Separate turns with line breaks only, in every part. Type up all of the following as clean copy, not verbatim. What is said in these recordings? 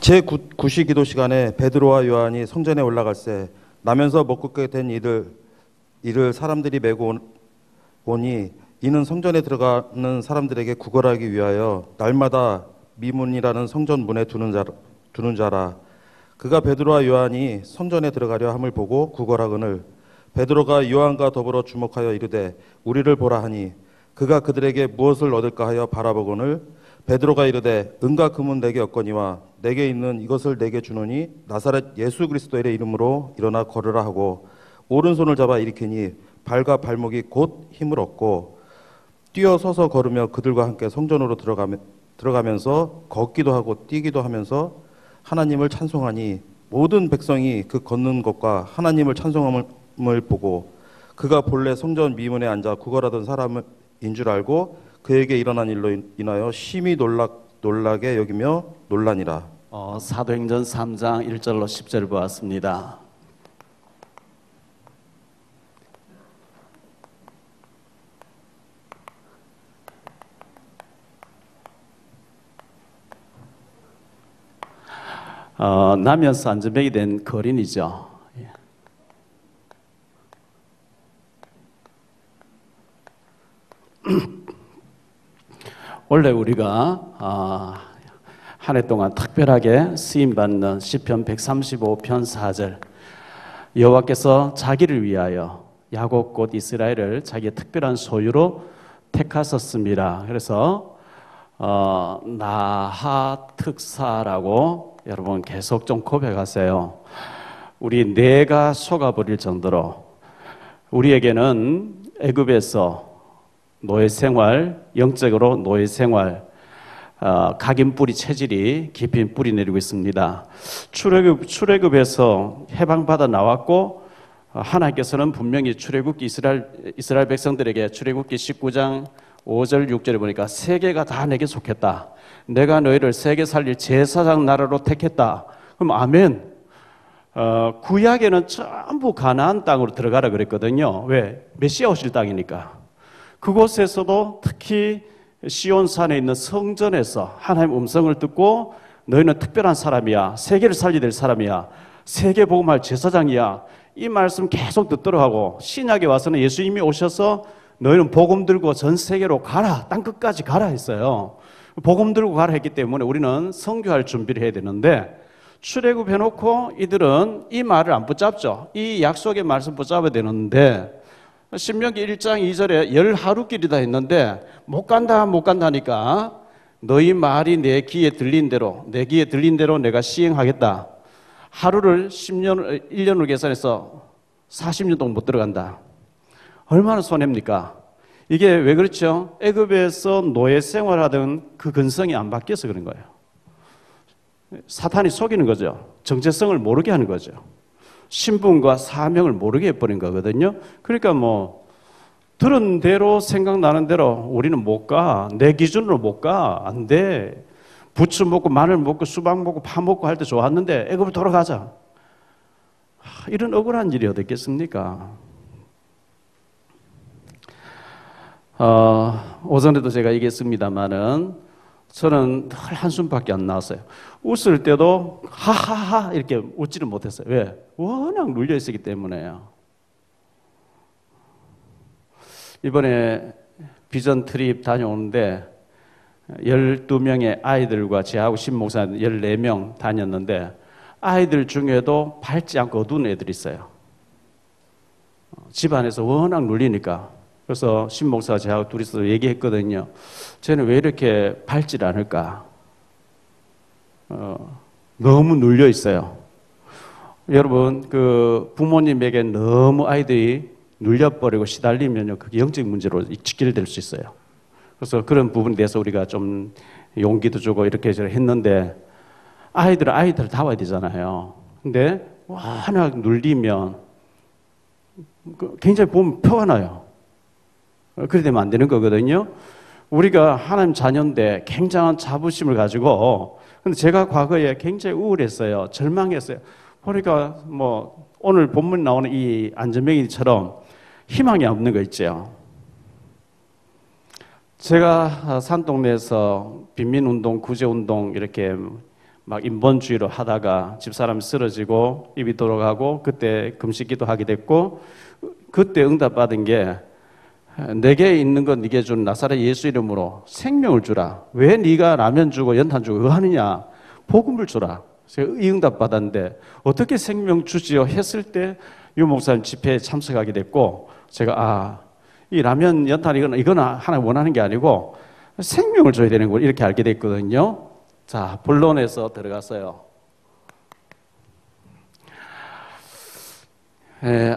제9시 기도 시간에 베드로와 요한이 성전에 올라갈새 나면서 먹고 된 이를 사람들이 메고 오니 이는 성전에 들어가는 사람들에게 구걸하기 위하여 날마다 미문이라는 성전 문에 두는 자라. 그가 베드로와 요한이 성전에 들어가려 함을 보고 구걸하거늘 베드로가 요한과 더불어 주목하여 이르되 우리를 보라 하니 그가 그들에게 무엇을 얻을까 하여 바라보거늘 베드로가 이르되 은과 금은 내게 없거니와 내게 있는 이것을 내게 주노니 나사렛 예수 그리스도의 이름으로 일어나 걸으라 하고 오른손을 잡아 일으키니 발과 발목이 곧 힘을 얻고 뛰어 서서 걸으며 그들과 함께 성전으로 들어가면서 걷기도 하고 뛰기도 하면서 하나님을 찬송하니 모든 백성이 그 걷는 것과 하나님을 찬송함을 보고 그가 본래 성전 미문에 앉아 구걸하던 사람인 줄 알고 그에게 일어난 일로 인하여 심히 놀라게 여기며 놀라니라.
사도행전 3장 1절로 10절 보았습니다. 나면서 안전병이 된 거린이죠. 원래 우리가 한 해 동안 특별하게 쓰임받는 시편 135편 4절 여호와께서 자기를 위하여 야곱 곧 이스라엘을 자기의 특별한 소유로 택하셨습니다. 그래서 나하특사라고 여러분 계속 좀 고백하세요. 우리 뇌가 속아버릴 정도로 우리에게는 애굽에서 노예생활, 영적으로 노예생활, 각인뿌리 체질이 깊이 뿌리 내리고 있습니다. 출애굽에서 해방받아 나왔고 하나님께서는 분명히 출애굽기 이스라엘 백성들에게 출애굽기 19장 5절 6절에 보니까 세계가 다 내게 속했다. 내가 너희를 세계 살릴 제사장 나라로 택했다. 그럼 아멘. 구약에는 전부 가나안 땅으로 들어가라 그랬거든요. 왜? 메시아 오실 땅이니까. 그곳에서도 특히 시온산에 있는 성전에서 하나님의 음성을 듣고 너희는 특별한 사람이야. 세계를 살려야 될 사람이야. 세계 복음할 제사장이야. 이 말씀 계속 듣도록 하고 신약에 와서는 예수님이 오셔서 너희는 복음 들고 전 세계로 가라. 땅끝까지 가라 했어요. 복음 들고 가라 했기 때문에 우리는 선교할 준비를 해야 되는데 출애굽 해놓고 이들은 이 말을 안 붙잡죠. 이 약속의 말씀 붙잡아야 되는데 신명기 1장 2절에 10하루길이다 했는데 못 간다 하니까 너희 말이 내 귀에 들린 대로 내가 시행하겠다. 하루를 1년으로 계산해서 40년 동안 못 들어간다. 얼마나 손해입니까? 이게 왜 그렇죠? 애굽에서 노예 생활하던 그 근성이 안 바뀌어서 그런 거예요. 사탄이 속이는 거죠. 정체성을 모르게 하는 거죠. 신분과 사명을 모르게 해버린 거거든요. 그러니까 들은 대로 생각나는 대로 우리는 못 가. 내 기준으로 못 가. 안 돼. 부추 먹고 마늘 먹고 수박 먹고 파 먹고 할 때 좋았는데 애굽으로 돌아가자. 이런 억울한 일이 어디 있겠습니까? 오전에도 제가 얘기했습니다마는 저는 늘 한숨밖에 안 나왔어요. 웃을 때도 하하하 이렇게 웃지를 못했어요. 왜? 워낙 눌려 있었기 때문에요. 이번에 비전 트립 다녀오는데 12명의 아이들과 저하고 신목사 14명 다녔는데 아이들 중에도 밝지 않고 어두운 애들이 있어요. 집안에서 워낙 눌리니까. 그래서 신목사가 저하고 둘이서 얘기했거든요. 쟤는 왜 이렇게 밝지 않을까? 너무 눌려 있어요. 여러분, 부모님에게 너무 아이들이 눌려버리고 시달리면요, 그게 영적 문제로 직결될 수 있어요. 그래서 그런 부분에 대해서 우리가 좀 용기도 주고 이렇게 했는데, 아이들은 아이들다워야 되잖아요. 근데 워낙 눌리면 굉장히 보면 표가 나요. 그래 되면 안 되는 거거든요. 우리가 하나님 자녀인데 굉장한 자부심을 가지고, 근데 제가 과거에 굉장히 우울했어요. 절망했어요. 그러니까 오늘 본문 나오는 이 안전뱅이처럼 희망이 없는 거 있죠. 제가 산동네에서 빈민운동, 구제운동 이렇게 막 인본주의로 하다가 집사람이 쓰러지고 입이 돌아가고 그때 금식기도 하게 됐고 그때 응답받은 게 내게 있는 건 네게 준 나사렛 예수 이름으로 생명을 주라. 왜 네가 라면 주고 연탄 주고 그거 하느냐. 복음을 주라. 제가 이 응답 받았는데 어떻게 생명 주지요 했을 때 유 목사님 집회에 참석하게 됐고 제가 이 라면 연탄 이건 하나 원하는 게 아니고 생명을 줘야 되는 걸 이렇게 알게 됐거든요. 자, 본론에서 들어갔어요.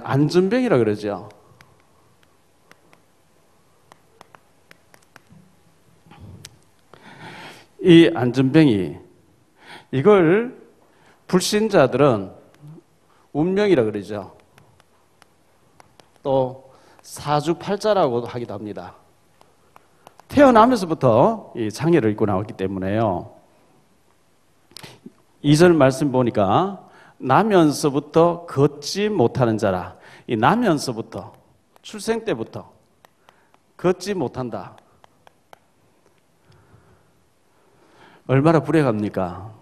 안전병이라 그러죠. 이 안전병이 이걸 불신자들은 운명이라 그러죠. 또 사주팔자라고도 하기도 합니다. 태어나면서부터 이 장애를 입고 나왔기 때문에요. 2절 말씀 보니까 나면서부터 걷지 못하는 자라. 이 나면서부터 출생 때부터 걷지 못한다. 얼마나 불행합니까?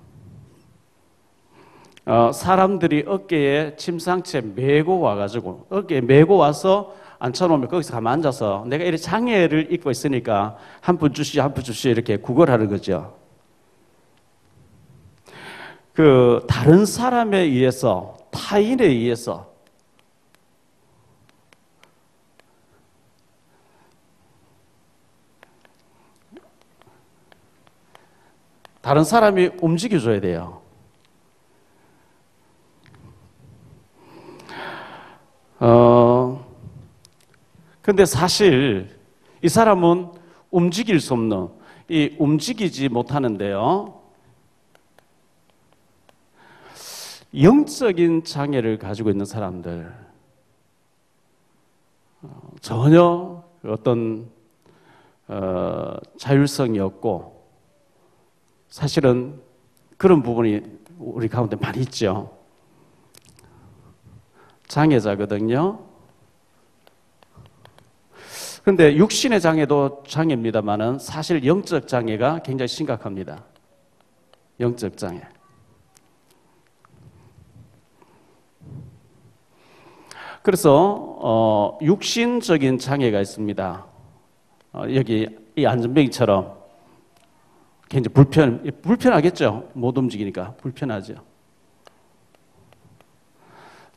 사람들이 어깨에 침상채 메고 와가지고 어깨에 메고 와서 앉혀놓으면 거기서 가만 앉아서 내가 이렇게 장애를 입고 있으니까 한 푼 주시오 한 푼 주시오 이렇게 구걸하는 거죠. 그 다른 사람에 의해서 타인에 의해서 다른 사람이 움직여줘야 돼요. 근데 사실 이 사람은 움직일 수 없는, 움직이지 못하는데요. 영적인 장애를 가지고 있는 사람들, 전혀 어떤 자율성이 없고, 사실은 그런 부분이 우리 가운데 많이 있죠. 장애자거든요. 그런데 육신의 장애도 장애입니다만은 사실 영적 장애가 굉장히 심각합니다. 영적 장애. 그래서 육신적인 장애가 있습니다. 여기 이 안전병이처럼 굉장히 불편하겠죠. 못 움직이니까 불편하죠.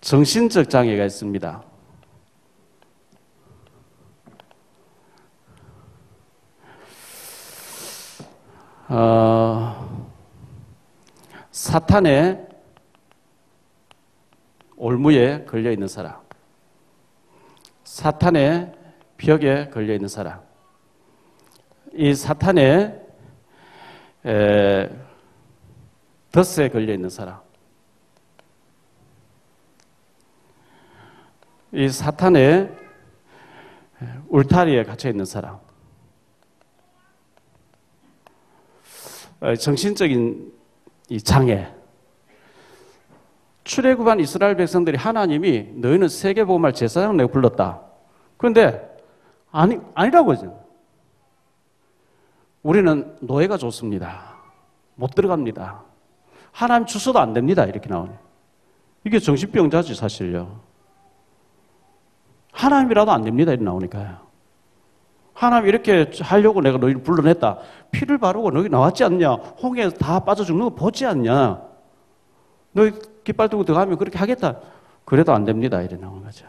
정신적 장애가 있습니다. 사탄의 올무에 걸려 있는 사람, 사탄의 벽에 걸려 있는 사람, 이 사탄의 덫에 걸려 있는 사람, 이 사탄의 울타리에 갇혀 있는 사람, 정신적인 이 장애. 출애굽한 이스라엘 백성들이 하나님이 너희는 세계복음할 제사장 내가 불렀다. 그런데 아니라고 하죠. 우리는 노예가 좋습니다. 못 들어갑니다. 하나님 주셔도 안 됩니다. 이렇게 나오네. 이게 정신병자지 사실요. 하나님이라도 안 됩니다. 이렇게 나오니까요. 하나님 이렇게 하려고 내가 너희를 불러냈다. 피를 바르고 너희 나왔지 않냐? 홍해에 다 빠져 죽는 거 보지 않냐? 너희 깃발 들고 들어가면 그렇게 하겠다. 그래도 안 됩니다. 이래 나오는 거죠.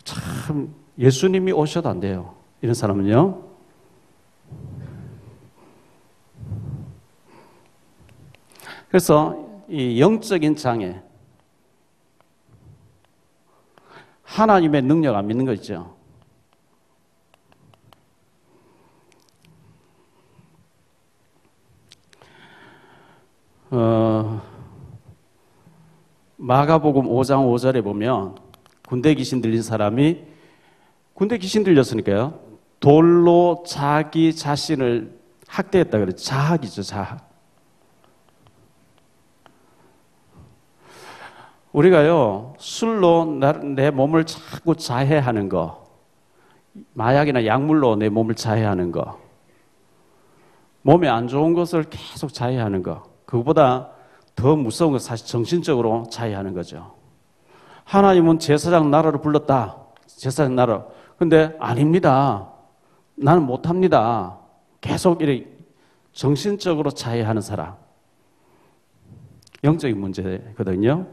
참 예수님이 오셔도 안 돼요. 이런 사람은요. 그래서 이 영적인 장애, 하나님의 능력 안 믿는 거 있죠. 마가복음 5장 5절에 보면 군대 귀신 들린 사람이 군대 귀신 들렸으니까요. 돌로 자기 자신을 학대했다 그랬죠. 자학이죠, 자학. 우리가요, 술로 내 몸을 자꾸 자해하는 거, 마약이나 약물로 내 몸을 자해하는 거, 몸에 안 좋은 것을 계속 자해하는 거. 그거보다 더 무서운 건 사실 정신적으로 자해하는 거죠. 하나님은 제사장 나라를 불렀다. 제사장 나라. 근데 아닙니다. 나는 못합니다. 계속 이렇게 정신적으로 자해하는 사람. 영적인 문제거든요.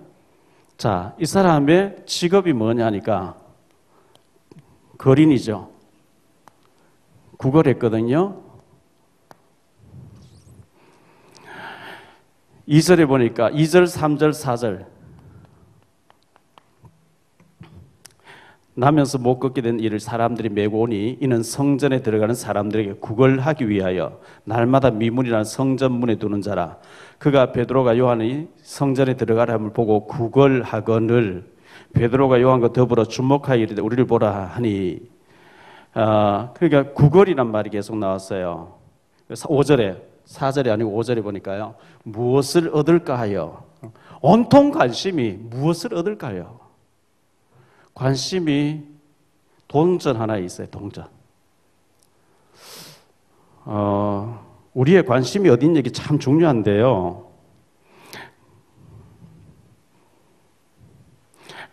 자, 이 사람의 직업이 뭐냐니까 거린이죠. 구걸했거든요. 2절에 보니까 2절, 3절, 4절 나면서 못 걷게 된 이를 사람들이 메고 오니 이는 성전에 들어가는 사람들에게 구걸하기 위하여 날마다 미문이라는 성전문에 두는 자라. 그가 베드로가 요한이 성전에 들어가람을 보고 구걸하거늘 베드로가 요한과 더불어 주목하여 이르되 우리를 보라 하니 그러니까 구걸이란 말이 계속 나왔어요. 5절에 4절이 아니고 5절에 보니까요. 무엇을 얻을까 하여 온통 관심이 무엇을 얻을까 하여 관심이 동전 하나에 있어요. 동전. 우리의 관심이 어디 있는 게 참 중요한데요.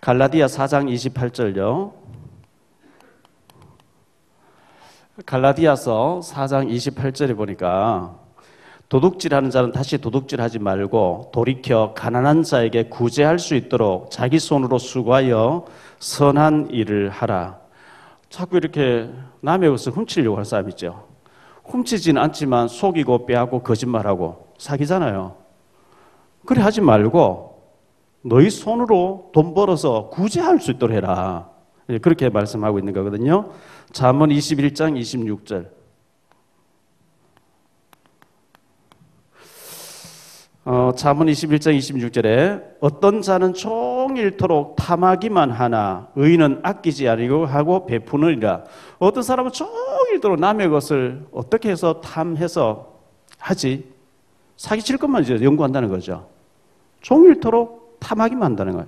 갈라디아 4장 28절요. 갈라디아서 4장 28절에 보니까 도둑질하는 자는 다시 도둑질하지 말고 돌이켜 가난한 자에게 구제할 수 있도록 자기 손으로 수고하여 선한 일을 하라. 자꾸 이렇게 남의 것을 훔치려고 할 사람 있죠. 훔치지는 않지만 속이고 빼앗고 거짓말하고 사기잖아요. 그래 하지 말고 너희 손으로 돈 벌어서 구제할 수 있도록 해라. 그렇게 말씀하고 있는 거거든요. 잠언 21장 26절. 잠언 21장 26절에 어떤 자는 종일토록 탐하기만 하나 의인은 아끼지 아니고 하고 베푸느니라. 어떤 사람은 종일토록 남의 것을 어떻게 해서 탐해서 하지? 사기칠 것만 이제 연구한다는 거죠. 종일토록 탐하기만 한다는 거예요.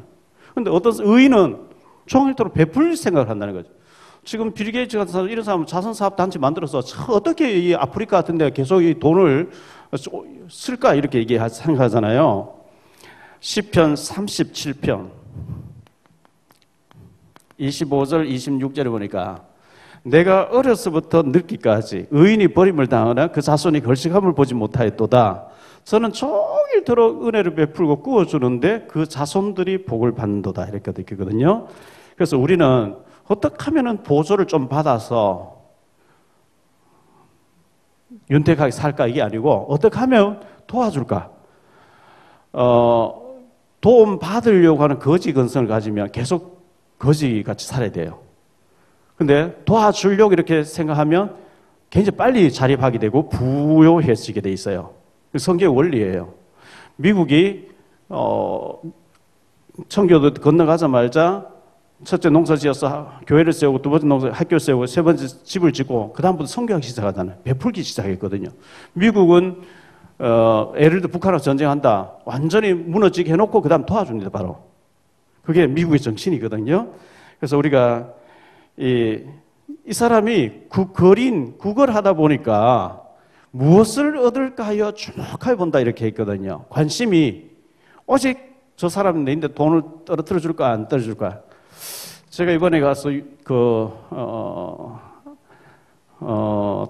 그런데 어떤 의인은 종일토록 베풀 생각을 한다는 거죠. 지금 빌 게이츠 같은 사람, 이런 사람은 자선사업 단체 만들어서 어떻게 이 아프리카 같은 데 계속 이 돈을 쓸까 이렇게 생각하잖아요. 시편 37편 25절 26절에 보니까 내가 어려서부터 늙기까지 의인이 버림을 당하나 그 자손이 걸식함을 보지 못하였도다. 저는 종일토록 은혜를 베풀고 구워주는데 그 자손들이 복을 받는도다 이렇게 느끼거든요. 그래서 우리는 어떻게 하면 보조를 좀 받아서 윤택하게 살까 이게 아니고 어떻게 하면 도와줄까? 도움 받으려고 하는 거지 근성을 가지면 계속 거지같이 살아야 돼요. 근데 도와주려고 이렇게 생각하면 굉장히 빨리 자립하게 되고 부요해지게 돼 있어요. 성경의 원리예요. 미국이 청교도 건너가자마자 첫째 농사 지어서 교회를 세우고 두 번째 농사 학교를 세우고 세 번째 집을 짓고 그 다음부터 선교하기 시작하잖아요. 베풀기 시작했거든요. 미국은 예를 들어 북한하고 전쟁한다. 완전히 무너지게 해놓고 그 다음 도와줍니다. 바로. 그게 미국의 정신이거든요. 그래서 우리가 이 사람이 구걸하다 보니까 무엇을 얻을까 하여 주목하여 본다 이렇게 했거든요. 관심이 오직 저 사람이 내인데 돈을 떨어뜨려 줄까 안 떨어뜨려 줄까. 제가 이번에 가서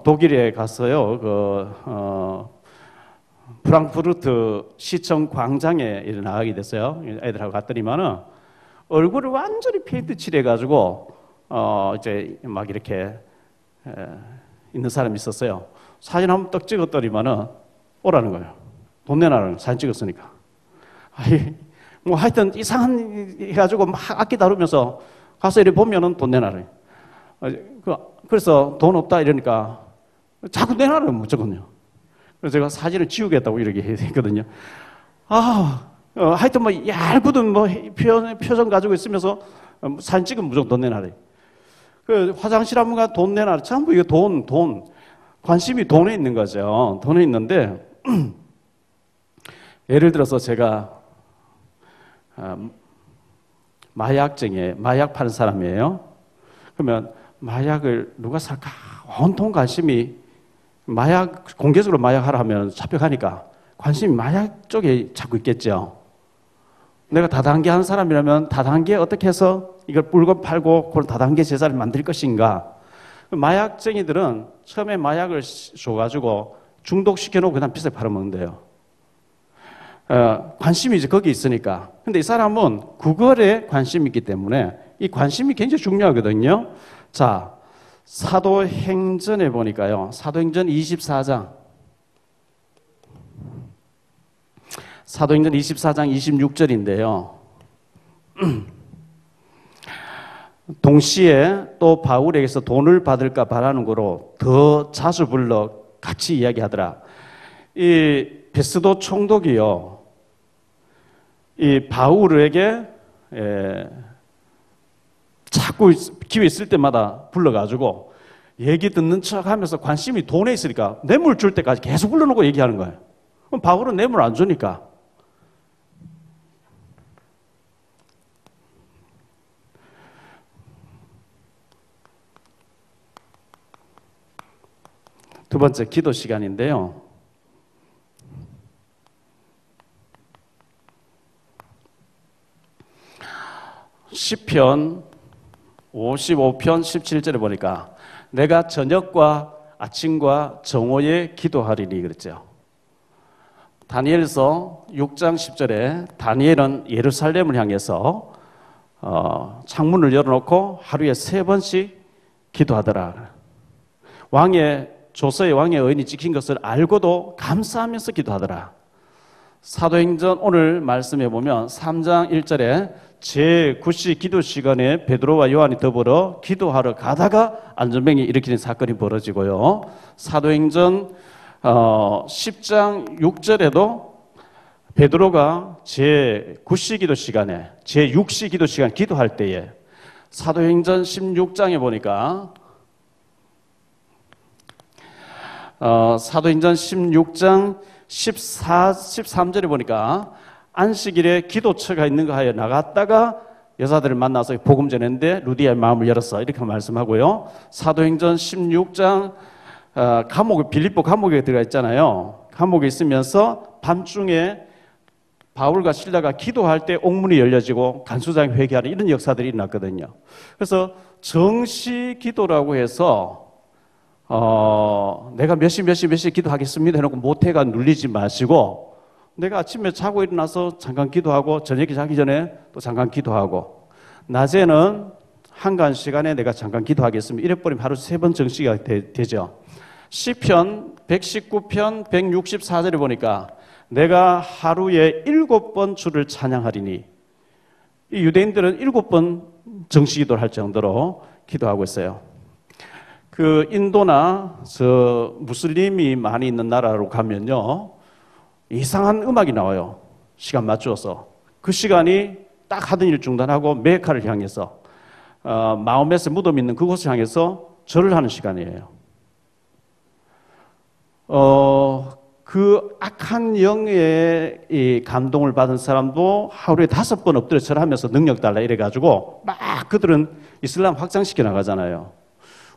독일에 갔어요. 프랑크푸르트 시청 광장에 나가게 됐어요. 애들하고 갔더니만은 얼굴을 완전히 페인트 칠해가지고 이제 막 이렇게 있는 사람이 있었어요. 사진 한번 딱 찍었더니만은 오라는 거예요. 돈 내놔라는 사진 찍었으니까. 뭐 하여튼 이상한 해가지고 막 악기 다루면서 가서 이렇게 보면은 돈 내놔라. 그래서 돈 없다 이러니까 자꾸 내놔라 무조건요. 그래서 제가 사진을 지우겠다고 이렇게 했거든요. 하여튼 뭐 얄궂은 뭐 표정 가지고 있으면서 사진 찍으면 무조건 돈 내놔라. 그 화장실 한번 가 돈 내놔라. 전부 이거 돈. 관심이 돈에 있는 거죠. 돈에 있는데 예를 들어서 제가 마약 파는 사람이에요. 그러면 마약을 누가 살까? 온통 관심이 마약, 공개적으로 마약하라 하면 잡혀가니까 관심이 마약 쪽에 자꾸 있겠죠. 내가 다단계 한 사람이라면 다단계 어떻게 해서 이걸 물건 팔고 그런 다단계 제사를 만들 것인가. 마약쟁이들은 처음에 마약을 줘가지고 중독시켜놓고 그다음 비싸게 팔아먹는데요. 관심이 이제 거기 있으니까. 근데 이 사람은 구걸에 관심이 있기 때문에 이 관심이 굉장히 중요하거든요. 자, 사도행전에 보니까요. 사도행전 24장. 사도행전 24장 26절인데요. 동시에 또 바울에게서 돈을 받을까 바라는 거로 더 자주 불러 같이 이야기하더라. 이 베스도 총독이요. 이 바울에게 자꾸 기회 있을 때마다 불러가지고 얘기 듣는 척 하면서 관심이 돈에 있으니까 뇌물 줄 때까지 계속 불러놓고 얘기하는 거예요. 그럼 바울은 뇌물 안 주니까. 두 번째 기도 시간인데요. 시편 55편 17절에 보니까 내가 저녁과 아침과 정오에 기도하리니 그랬죠. 다니엘서 6장 10절에 다니엘은 예루살렘을 향해서 창문을 열어놓고 하루에 3번씩 기도하더라. 조서의 왕의 의인이 찍힌 것을 알고도 감사하면서 기도하더라. 사도행전 오늘 말씀해 보면 3장 1절에 제9시 기도 시간에 베드로와 요한이 더불어 기도하러 가다가 안전병이 일으키는 사건이 벌어지고요. 사도행전 10장 6절에도 베드로가 제9시 기도 시간에 제6시 기도 시간 기도할 때에 사도행전 16장에 보니까 사도행전 16장 13절에 보니까 안식일에 기도처가 있는가 하여 나갔다가 여자들을 만나서 복음 전했는데 루디아의 마음을 열었어. 이렇게 말씀하고요. 사도행전 16장 감옥에 빌립보 감옥에 들어가 있잖아요. 감옥에 있으면서 밤중에 바울과 실라가 기도할 때 옥문이 열려지고 간수장이 회개하는 이런 역사들이 일어났거든요. 그래서 정시 기도라고 해서 내가 몇 시 기도하겠습니다 해놓고 모태가 눌리지 마시고 내가 아침에 자고 일어나서 잠깐 기도하고 저녁에 자기 전에 또 잠깐 기도하고 낮에는 한간 시간에 내가 잠깐 기도하겠습니다. 이래버리면 하루 3번 정시가 되죠. 시편 119편 164절에 보니까 내가 하루에 7번 주를 찬양하리니 이 유대인들은 7번 정시기도를 할 정도로 기도하고 있어요. 그 인도나 저 무슬림이 많이 있는 나라로 가면요 이상한 음악이 나와요. 시간 맞추어서 그 시간이 딱 하던 일 중단하고 메카를 향해서 마호멧의 무덤이 있는 그곳을 향해서 절을 하는 시간이에요. 그 악한 영의 이 감동을 받은 사람도 하루에 5번 엎드려 절하면서 능력 달라 이래가지고 막 그들은 이슬람 확장시켜 나가잖아요.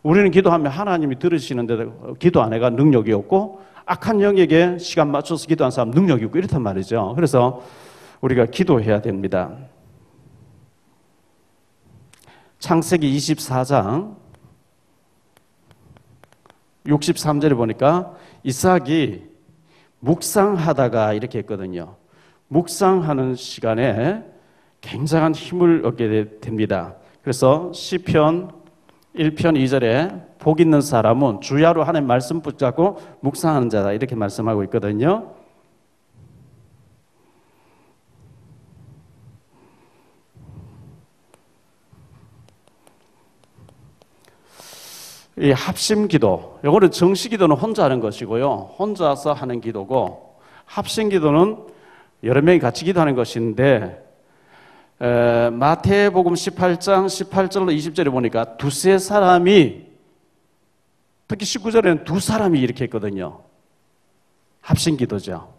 우리는 기도하면 하나님이 들으시는데 기도 안 해가 능력이 없고 악한 영에게 시간 맞춰서 기도한 사람 능력이 있고 이렇단 말이죠. 그래서 우리가 기도해야 됩니다. 창세기 24장 63절에 보니까 이삭이 묵상하다가 이렇게 했거든요. 묵상하는 시간에 굉장한 힘을 얻게 됩니다. 그래서 시편 1편 2절에 복 있는 사람은 주야로 하나님 말씀 붙잡고 묵상하는 자다 이렇게 말씀하고 있거든요. 이 합심기도, 이거는 정시기도는 혼자 하는 것이고요. 혼자서 하는 기도고 합심기도는 여러 명이 같이 기도하는 것인데 마태복음 18장 18절로 20절에 보니까 두세 사람이 특히 19절에는 2사람이 이렇게 했거든요. 합심기도죠.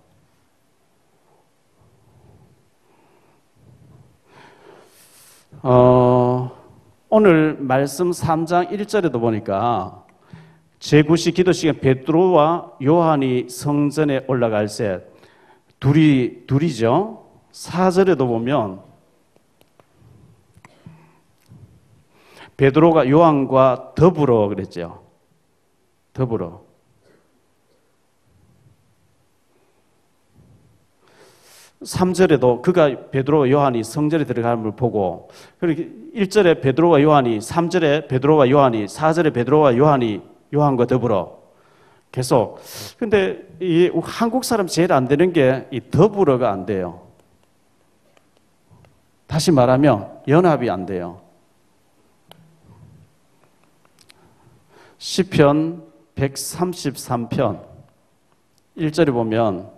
오늘 말씀 3장 1절에도 보니까 제9시 기도 시간 베드로와 요한이 성전에 올라갈 때 둘이죠. 4절에도 보면 베드로가 요한과 더불어 그랬죠. 더불어. 3절에도 그가 베드로와 요한이 성전에 들어가는 걸 보고, 그리고 1절에 베드로와 요한이, 3절에 베드로와 요한이, 4절에 베드로와 요한이 요한과 더불어 계속. 근데 이 한국 사람 제일 안 되는 게 이 더불어가 안 돼요. 다시 말하면 연합이 안 돼요. 시편 133편 1절에 보면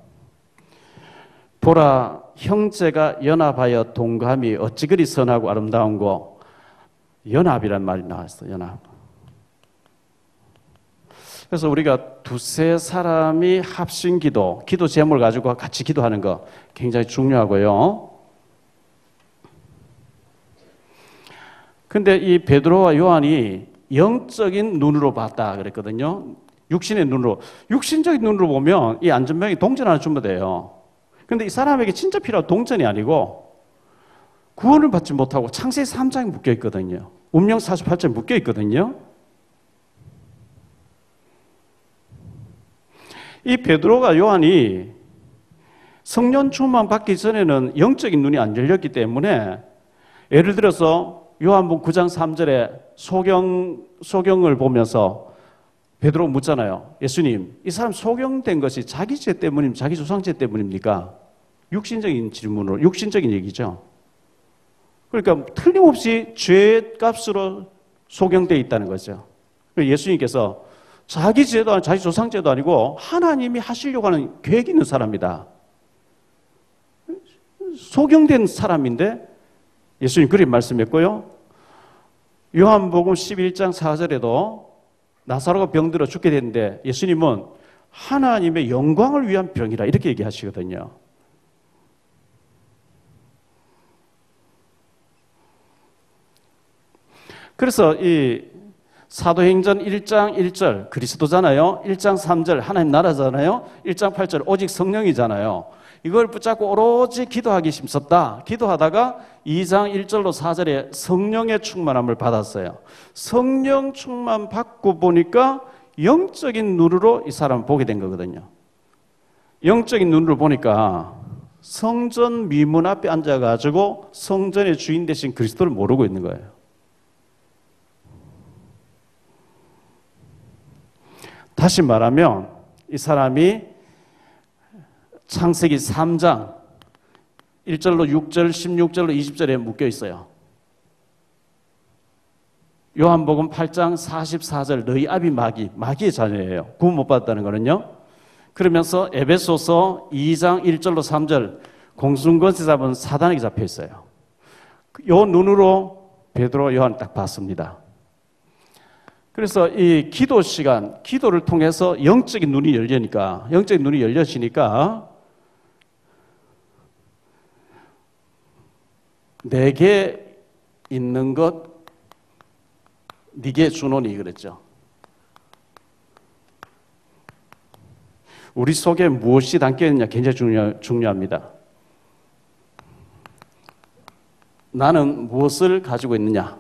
보라 형제가 연합하여 동감이 어찌 그리 선하고 아름다운고. 연합이란 말이 나왔어요. 연합. 그래서 우리가 두세 사람이 합심 기도 제목을 가지고 같이 기도하는 거 굉장히 중요하고요. 근데 이 베드로와 요한이 영적인 눈으로 봤다 그랬거든요. 육신의 눈으로. 육신적인 눈으로 보면 이 안전병이 동전 하나 주면 돼요. 근데 이 사람에게 진짜 필요한 동전이 아니고 구원을 받지 못하고 창세기 3장에 묶여 있거든요. 운명 48장에 묶여 있거든요. 이 베드로가 요한이 성령 충만 받기 전에는 영적인 눈이 안 열렸기 때문에, 예를 들어서 요한복음 9장 3절에 소경을 보면서 베드로가 묻잖아요. 예수님, 이 사람 소경된 것이 자기 죄 때문입니까? 자기 조상죄 때문입니까? 육신적인 질문으로, 육신적인 얘기죠. 그러니까 틀림없이 죄값으로 소경되어 있다는 거죠. 예수님께서 자기 죄도 아니고 자기 조상죄도 아니고 하나님이 하시려고 하는 계획이 있는 사람이다. 소경된 사람인데 예수님 그렇게 말씀했고요. 요한복음 11장 4절에도 나사로가 병들어 죽게 됐는데 예수님은 하나님의 영광을 위한 병이라 이렇게 얘기하시거든요. 그래서 이 사도행전 1장 1절 그리스도잖아요. 1장 3절 하나님 나라잖아요. 1장 8절 오직 성령이잖아요. 이걸 붙잡고 오로지 기도하기 힘썼다. 기도하다가 2장 1절로 4절에 성령의 충만함을 받았어요. 성령 충만 받고 보니까 영적인 눈으로 이 사람을 보게 된 거거든요. 영적인 눈으로 보니까 성전 미문 앞에 앉아가지고 성전의 주인 되신 그리스도를 모르고 있는 거예요. 다시 말하면 이 사람이 창세기 3장 1절로 6절, 16절로 20절에 묶여 있어요. 요한복음 8장 44절 너희 아비 마귀의 자녀예요. 구원 못 받았다는 거는요. 그러면서 에베소서 2장 1절로 3절 공순권세 잡은 사단에게 잡혀 있어요. 요 눈으로 베드로 요한 딱 봤습니다. 그래서 이 기도 시간, 기도를 통해서 영적인 눈이 열려지니까 내게 있는 것 네게 주노니 그랬죠. 우리 속에 무엇이 담겨 있느냐 굉장히 중요합니다. 나는 무엇을 가지고 있느냐?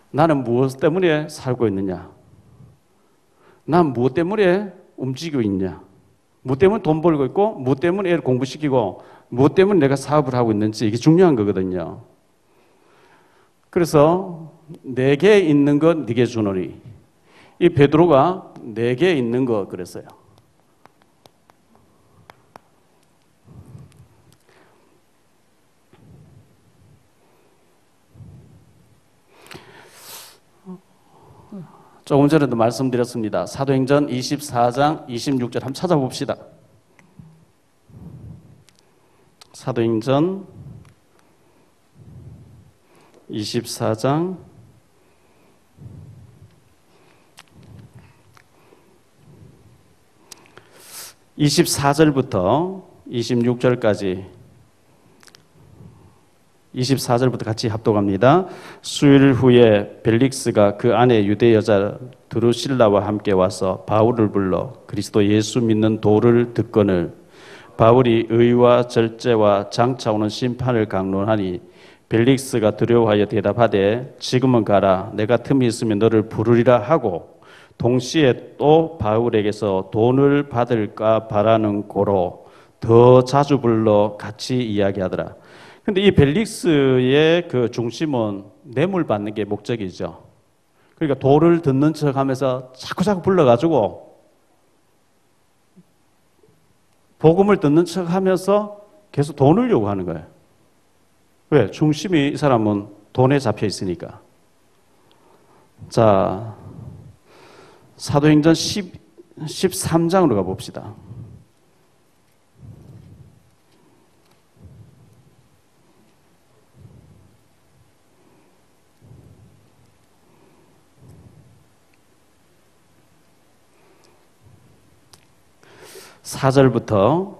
나는 무엇 때문에 살고 있느냐? 난 무엇 때문에 움직이고 있냐? 무엇 때문에 돈 벌고 있고, 무엇 때문에 애를 공부시키고, 무엇 때문에 내가 사업을 하고 있는지 이게 중요한 거거든요. 그래서 내게 있는 것 네게 주노니. 이 베드로가 내게 있는 것 그랬어요. 조금 전에도 말씀드렸습니다. 사도행전 24장 26절 한번 찾아봅시다. 사도행전 24장 24절부터 26절까지 24절부터 같이 합독합니다. 수일 후에 벨릭스가 그 아내 유대 여자 드루실라와 함께 와서 바울을 불러 그리스도 예수 믿는 도를 듣거늘 바울이 의와 절제와 장차 오는 심판을 강론하니 벨릭스가 두려워하여 대답하되 지금은 가라 내가 틈이 있으면 너를 부르리라 하고 동시에 또 바울에게서 돈을 받을까 바라는 고로 더 자주 불러 같이 이야기하더라. 근데 이 벨릭스의 그 중심은 뇌물 받는 게 목적이죠. 그러니까 도를 듣는 척 하면서 자꾸자꾸 불러가지고 복음을 듣는 척 하면서 계속 돈을 요구하는 거예요. 왜? 중심이 이 사람은 돈에 잡혀 있으니까. 자, 사도행전 13장으로 가봅시다. (4절부터)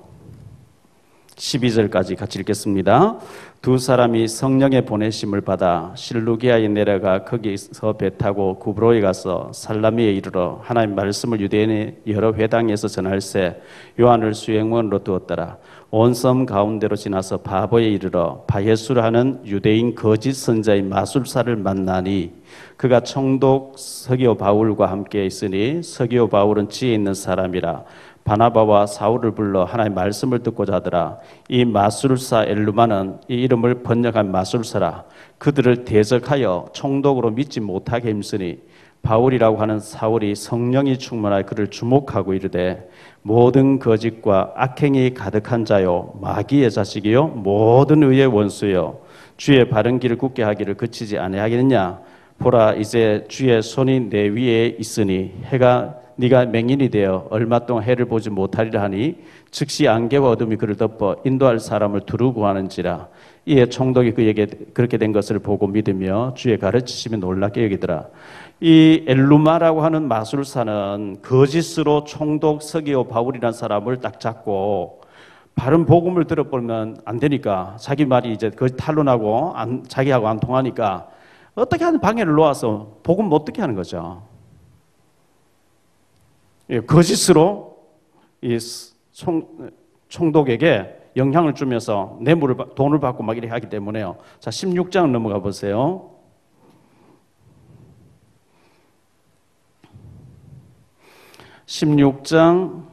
12절까지 같이 읽겠습니다. 두 사람이 성령의 보내심을 받아 실루기아에 내려가 거기서 배 타고 구브로에 가서 살라미에 이르러 하나님 말씀을 유대인의 여러 회당에서 전할세 요한을 수행원으로 두었더라. 온 섬 가운데로 지나서 바보에 이르러 바예수라 하는 유대인 거짓 선자인 마술사를 만나니 그가 총독 서기오 바울과 함께 있으니 서기오 바울은 지혜 있는 사람이라 바나바와 사울을 불러 하나님의 말씀을 듣고자 하더라. 이 마술사 엘루마는 이 이름을 번역한 마술사라. 그들을 대적하여 총독으로 믿지 못하게 힘쓰니 바울이라고 하는 사울이 성령이 충만하여 그를 주목하고 이르되 모든 거짓과 악행이 가득한 자요 마귀의 자식이요 모든 의의 원수요 주의 바른 길을 굳게 하기를 그치지 아니하겠느냐. 보라 이제 주의 손이 내 위에 있으니 해가 네가 맹인이 되어 얼마 동안 해를 보지 못하리라 하니 즉시 안개와 어둠이 그를 덮어 인도할 사람을 두루 구하는지라. 이에 총독이 그에게 그렇게 된 것을 보고 믿으며 주의 가르치심에 놀랍게 여기더라. 이 엘루마라고 하는 마술사는 거짓으로 총독 서기오 바울이라는 사람을 딱 잡고 바른 복음을 들어보면 안 되니까 자기 말이 이제 그 탄론하고 자기하고 안 통하니까 어떻게 하는 방해를 놓아서 복음 어떻게 하는 거죠. 거짓으로 이 총독에게 영향을 주면서 뇌물을 돈을 받고 막 이렇게 하기 때문에요. 자, 16장 넘어가 보세요. 16장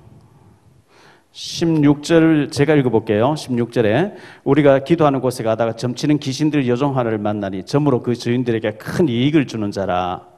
16절 제가 읽어볼게요. 16절에 우리가 기도하는 곳에 가다가 점치는 귀신들 여종 하나를 만나니 점으로 그 주인들에게 큰 이익을 주는 자라.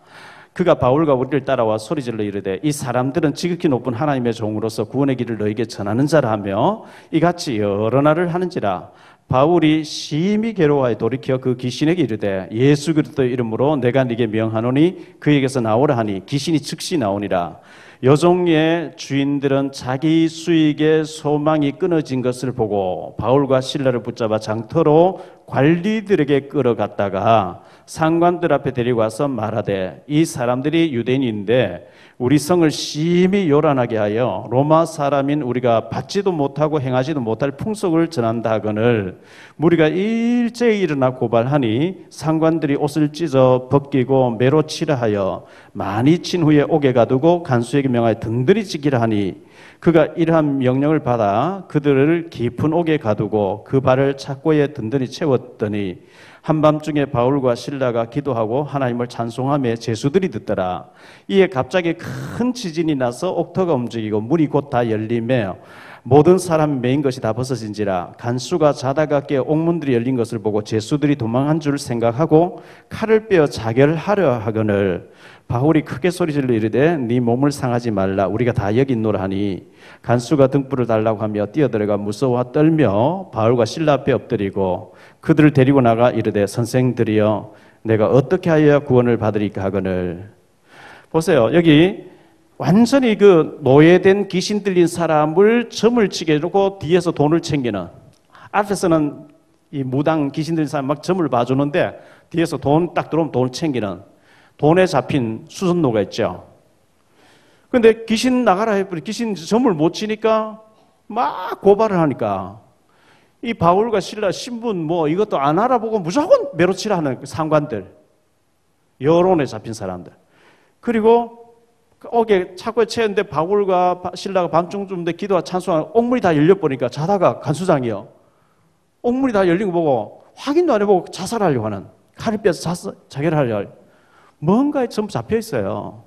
그가 바울과 우리를 따라와 소리질러 이르되 이 사람들은 지극히 높은 하나님의 종으로서 구원의 길을 너에게 전하는 자라 하며 이같이 여러 날을 하는지라. 바울이 심히 괴로워하여 돌이켜 그 귀신에게 이르되 예수 그리스도 이름으로 내가 네게 명하노니 그에게서 나오라 하니 귀신이 즉시 나오니라. 여종의 주인들은 자기 수익의 소망이 끊어진 것을 보고 바울과 실라를 붙잡아 장터로 관리들에게 끌어갔다가 상관들 앞에 데리고 와서 말하되 이 사람들이 유대인인데 우리 성을 심히 요란하게 하여 로마 사람인 우리가 받지도 못하고 행하지도 못할 풍속을 전한다 하거늘 무리가 일제히 일어나 고발하니 상관들이 옷을 찢어 벗기고 매로 치라 하여 많이 친 후에 옥에 가두고 간수에게 명하여 든든히 지키라 하니 그가 이러한 명령을 받아 그들을 깊은 옥에 가두고 그 발을 착고에 든든히 채웠더니 한밤중에 바울과 실라가 기도하고 하나님을 찬송하며 제수들이 듣더라. 이에 갑자기 큰 지진이 나서 옥터가 움직이고 문이 곧 다 열리며 모든 사람이 메인 것이 다 벗어진지라. 간수가 자다가 깨어 옥문들이 열린 것을 보고 제수들이 도망한 줄 생각하고 칼을 빼어 자결하려 하거늘 바울이 크게 소리질러 이르되 네 몸을 상하지 말라 우리가 다 여기 있노라 하니 간수가 등불을 달라고 하며 뛰어들어가 무서워 떨며 바울과 실라 앞에 엎드리고 그들을 데리고 나가 이르되 선생들이여 내가 어떻게 하여야 구원을 받으리까 하거늘. 보세요. 여기 완전히 그 노예된 귀신 들린 사람을 점을 치게 해놓고 뒤에서 돈을 챙기는, 앞에서는 이 무당 귀신 들린 사람 막 점을 봐주는데 뒤에서 돈 딱 들어오면 돈을 챙기는 돈에 잡힌 수선노가 있죠. 근데 귀신 나가라 해버리 귀신 점을 못 치니까 막 고발을 하니까 이 바울과 실라 신분 뭐 이것도 안 알아보고 무조건 매로치라 하는 상관들, 여론에 잡힌 사람들. 그리고 어깨 차고에 채였는데 바울과 실라가 밤중쯤인데 기도와 찬송하는 옥문이 다 열려버리니까 자다가 간수장이요. 옥문이 다 열린 거 보고 확인도 안 해보고 자살하려고 하는, 칼을 빼서 자결을 하려고, 뭔가에 전부 잡혀 있어요.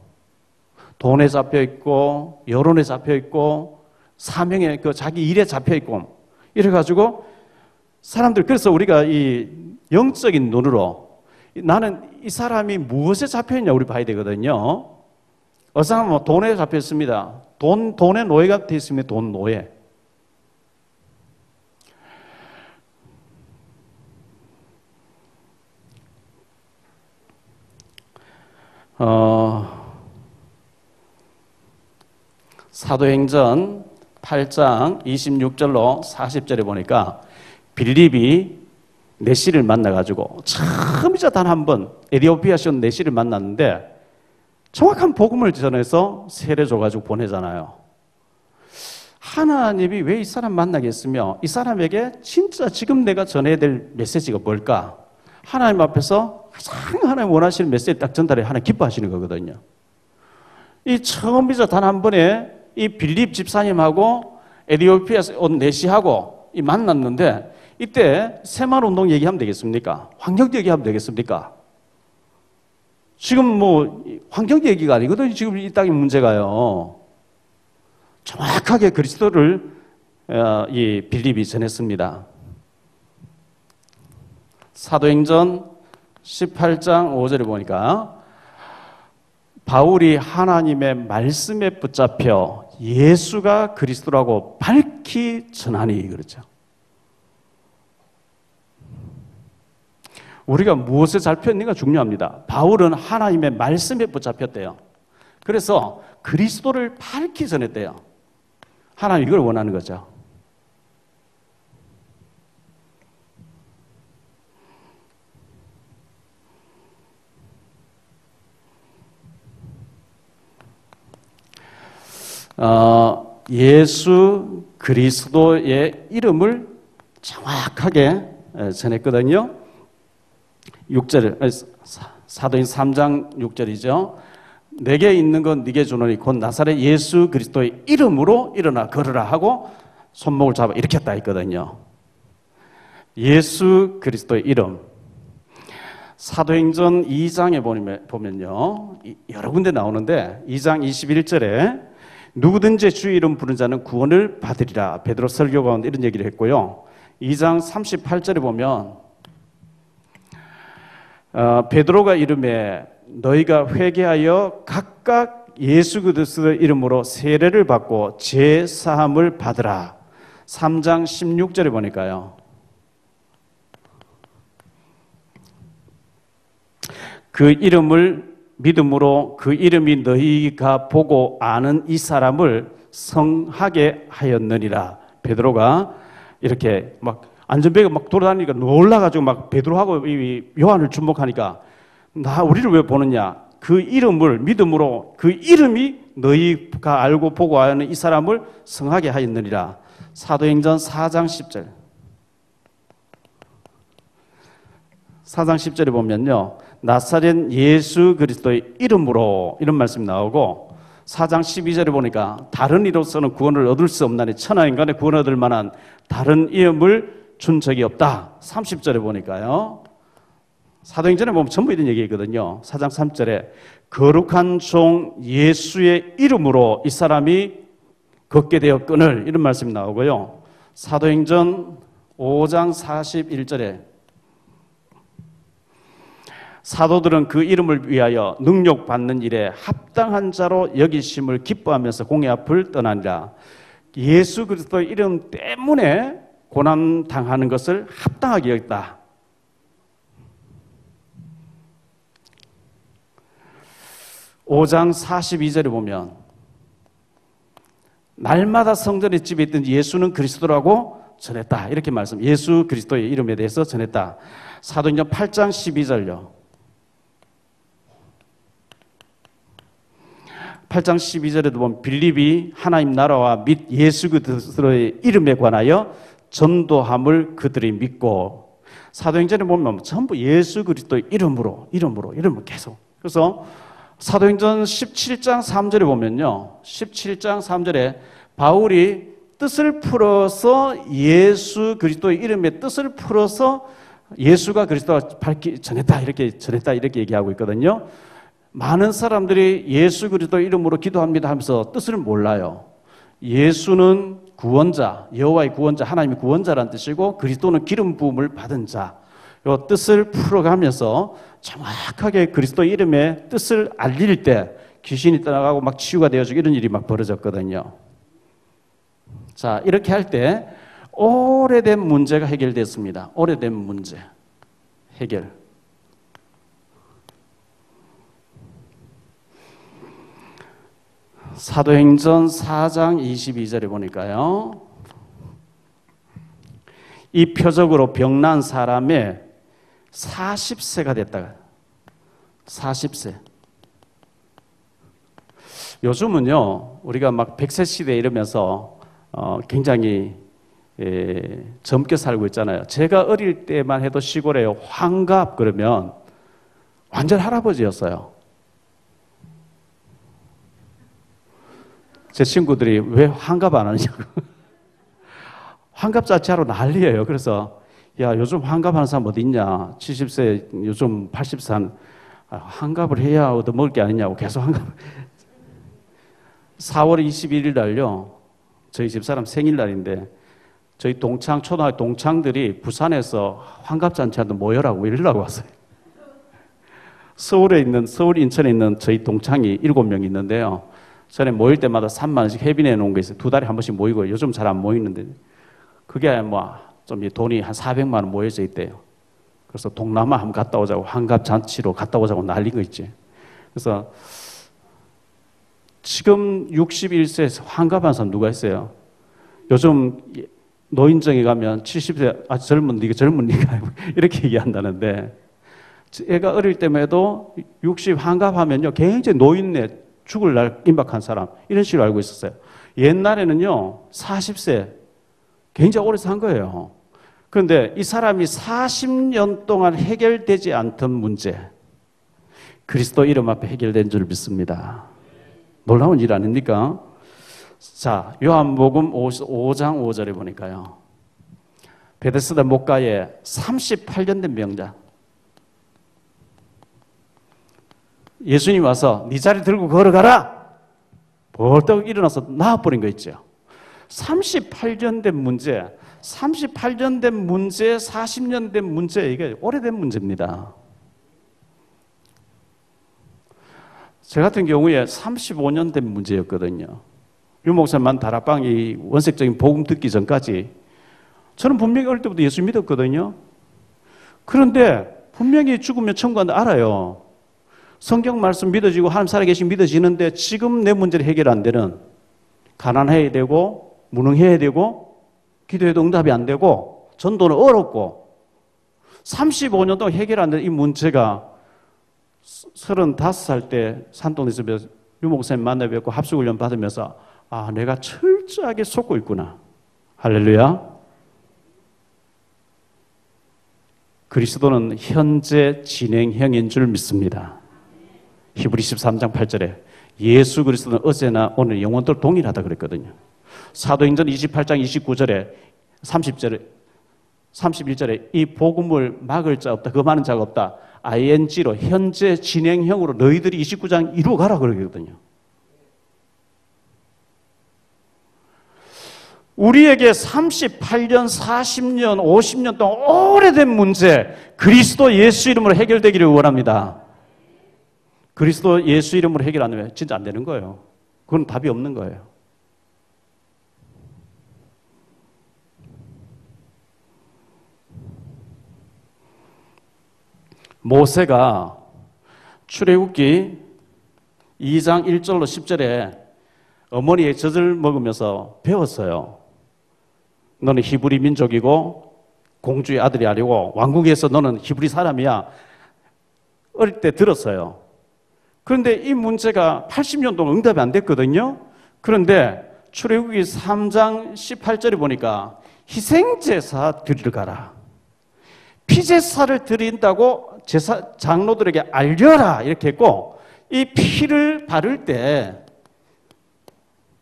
돈에 잡혀 있고 여론에 잡혀 있고 사명에 그 자기 일에 잡혀 있고 이래가지고 사람들, 그래서 우리가 이 영적인 눈으로 나는 이 사람이 무엇에 잡혀 있냐 우리 봐야 되거든요. 어떤 사람은 돈에 잡혀 있습니다. 돈의 노예가 되어 있습니다. 돈 노예. 사도행전 8장 26절로 40절에 보니까 빌립이 내시를 만나가지고 처음이자 단 한 번 에디오피아 온 내시를 만났는데 정확한 복음을 전해서 세례 줘가지고 보내잖아요. 하나님이 왜 이 사람 만나겠으며 이 사람에게 진짜 지금 내가 전해야 될 메시지가 뭘까? 하나님 앞에서 가장 하나님 원하시는 메시지 딱 전달해 하나님 기뻐하시는 거거든요. 이 처음이자 단 한 번에 이 빌립 집사님하고 에디오피아에서 온 내시하고 이 만났는데 이때 새마을운동 얘기하면 되겠습니까? 환경 얘기하면 되겠습니까? 지금 뭐 환경 얘기가 아니거든요. 지금 이 땅의 문제가요. 정확하게 그리스도를 이 빌립이 전했습니다. 사도행전 18장 5절에 보니까 바울이 하나님의 말씀에 붙잡혀 예수가 그리스도라고 밝히 전하니, 그렇죠. 우리가 무엇에 잡혔는가 중요합니다. 바울은 하나님의 말씀에 붙잡혔대요. 그래서 그리스도를 밝히 전했대요. 하나님 이걸 원하는 거죠. 예수 그리스도의 이름을 정확하게 전했거든요. 6절, 사도행 3장 6절이죠. 내게 있는 건 네게 주노니 곧 나사렛 예수 그리스도의 이름으로 일어나 걸으라 하고 손목을 잡아 일으켰다 했거든요. 예수 그리스도의 이름. 사도행전 2장에 보면요, 여러 군데 나오는데 2장 21절에 누구든지 주의 이름 부르는 자는 구원을 받으리라. 베드로 설교 가운데 이런 얘기를 했고요. 2장 38절에 보면 베드로가 이름에 너희가 회개하여 각각 예수 그리스도의 이름으로 세례를 받고 죄 사함을 받으라. 3장 16절에 보니까요, 그 이름을 믿음으로 그 이름이 너희가 보고 아는 이 사람을 성하게 하였느니라. 베드로가 이렇게 막 안전벨가 막 돌아다니니까 놀라가지고 막 베드로하고 요한을 주목하니까 우리를 왜 보느냐? 그 이름을 믿음으로 그 이름이 너희가 알고 보고 아는 이 사람을 성하게 하였느니라. 사도행전 4장 10절. 4장 10절에 보면요, 나사렛 예수 그리스도의 이름으로 이런 말씀이 나오고, 4장 12절에 보니까 다른 이로서는 구원을 얻을 수 없나니 천하 인간의 구원을 얻을 만한 다른 이름을 준 적이 없다. 30절에 보니까요, 사도행전에 보면 전부 이런 얘기거든요. 4장 3절에 거룩한 종 예수의 이름으로 이 사람이 걷게 되었거늘, 이런 말씀이 나오고요. 사도행전 5장 41절에 사도들은 그 이름을 위하여 능력받는 일에 합당한 자로 여기심을 기뻐하면서 공의 앞을 떠나니라. 예수 그리스도의 이름 때문에 고난당하는 것을 합당하게 여겼다. (5장 42절에) 보면 날마다 성전의 집에 있던 예수는 그리스도라고 전했다. 이렇게 말씀, 예수 그리스도의 이름에 대해서 전했다. 사도행전 8장 12절요. 8장 12절에도 보면 빌립이 하나님 나라와 및 예수 그리스도의 이름에 관하여 전도함을 그들이 믿고, 사도행전에 보면 전부 예수 그리스도의 이름으로 계속. 그래서 사도행전 17장 3절에 보면요, 17장 3절에 바울이 뜻을 풀어서 예수 그리스도의 이름의 뜻을 풀어서 예수가 그리스도가 전했다 이렇게 얘기하고 있거든요. 많은 사람들이 예수 그리스도의 이름으로 기도합니다 하면서 뜻을 몰라요. 예수는 구원자, 여호와의 구원자, 하나님의 구원자라는 뜻이고, 그리스도는 기름 부음을 받은 자. 이 뜻을 풀어가면서 정확하게 그리스도의 이름의 뜻을 알릴 때 귀신이 떠나가고 막 치유가 되어지고 이런 일이 막 벌어졌거든요. 자, 이렇게 할 때 오래된 문제가 해결됐습니다. 오래된 문제 해결. 사도행전 4장 22절에 보니까요, 이 표적으로 병난 사람의 40세가 됐다가 40세. 요즘은요, 우리가 막 100세 시대 이러면서 굉장히 젊게 살고 있잖아요. 제가 어릴 때만 해도 시골에 환갑 그러면 완전 할아버지였어요. 제 친구들이 왜 환갑 안 하느냐고. 환갑 자체로 난리예요. 그래서 야, 요즘 환갑하는 사람 어디 있냐? 70세, 요즘 80세 환갑을 해야 얻어먹을 게 아니냐고 계속 환갑. 4월 21일 날요, 저희 집사람 생일날인데 저희 동창, 초등학교 동창들이 부산에서 환갑잔치한테 모여라고 이러려고 왔어요. 서울, 인천에 있는 저희 동창이 7명 있는데요. 전에 모일 때마다 3만 원씩 회비내 놓은 게 있어요. 2달에 한 번씩 모이고, 요즘 잘 안 모이는데 그게 좀 돈이 한 400만 원 모여져 있대요. 그래서 동남아 한번 갔다 오자고, 환갑잔치로 갔다 오자고 난린 거 있지. 그래서 지금 61세에서 환갑한 사람 누가 있어요? 요즘 노인정에 가면 70세, 이게 젊은 니가 이렇게 얘기한다는데, 애가 어릴 때만 해도 60 환갑하면요, 굉장히 노인네 죽을 날 임박한 사람, 이런 식으로 알고 있었어요. 옛날에는요, 40세, 굉장히 오래 산 거예요. 그런데 이 사람이 40년 동안 해결되지 않던 문제, 그리스도 이름 앞에 해결된 줄 믿습니다. 놀라운 일 아닙니까? 자, 요한복음 5장 5절에 보니까요, 베데스다 목가에 38년 된 병자, 예수님 와서 네 자리 들고 걸어가라! 벌떡 일어나서 나와버린 거 있죠. 38년 된 문제, 38년 된 문제, 40년 된 문제, 이게 오래된 문제입니다. 제 같은 경우에 35년 된 문제였거든요. 유 목사만 다락방이 원색적인 복음 듣기 전까지 저는 분명히 어릴 때부터 예수 믿었거든요. 그런데 분명히 죽으면 천국 간다 알아요. 성경 말씀 믿어지고 하나님 살아계신 믿어지는데 지금 내 문제를 해결 안 되는, 가난해야 되고 무능해야 되고 기도해도 응답이 안 되고 전도는 어렵고 35년 동안 해결 안 되는 이 문제가 35살 때 산동에서 유 목사님 만나 뵙고 합숙훈련 받으면서 아, 내가 철저하게 속고 있구나. 할렐루야. 그리스도는 현재 진행형인 줄 믿습니다. 히브리 13장 8절에 예수 그리스도는 어제나 오늘 영원토록 동일하다 그랬거든요. 사도행전 28장 29절에 30절에 31절에 이 복음을 막을 자 없다, 그 많은 자가 없다. ing로 현재 진행형으로 너희들이 29장 이루어가라 그러거든요. 우리에게 38년, 40년, 50년 동안 오래된 문제, 그리스도 예수 이름으로 해결되기를 원합니다. 그리스도 예수 이름으로 해결 안 하면 진짜 안 되는 거예요. 그건 답이 없는 거예요. 모세가 출애굽기 2장 1절로 10절에 어머니의 젖을 먹으면서 배웠어요. 너는 히브리 민족이고 공주의 아들이 아니고 왕궁에서 너는 히브리 사람이야. 어릴 때 들었어요. 그런데 이 문제가 80년 동안 응답이 안 됐거든요. 그런데 출애굽기 3장 18절에 보니까 희생제사 드리러 가라. 피제사를 드린다고 장로들에게 알려라. 이렇게 했고, 이 피를 바를 때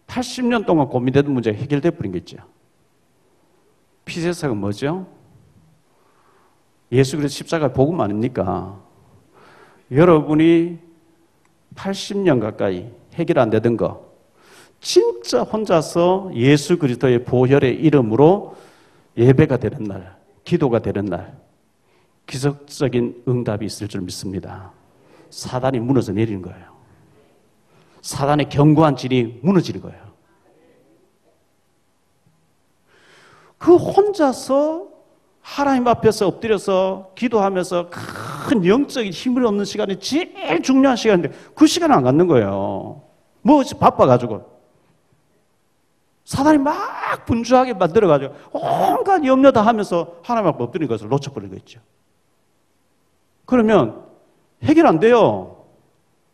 80년 동안 고민되던 문제가 해결돼 버린 거죠. 피제사가 뭐죠? 예수 그리스도 십자가 복음 아닙니까? 여러분이 80년 가까이 해결 안 되던 거 진짜 혼자서 예수 그리스도의 보혈의 이름으로 예배가 되는 날, 기도가 되는 날 기적적인 응답이 있을 줄 믿습니다. 사단이 무너져 내리는 거예요. 사단의 견고한 진이 무너지는 거예요. 그 혼자서 하나님 앞에서 엎드려서 기도하면서 큰 영적인 힘을 얻는 시간이 제일 중요한 시간인데 그 시간을 안 갖는 거예요. 뭐 바빠가지고. 사단이 막 분주하게 만들어가지고 온갖 염려 다 하면서 하나님 앞에 엎드리는 것을 놓쳐버린 거죠. 그러면 해결 안 돼요.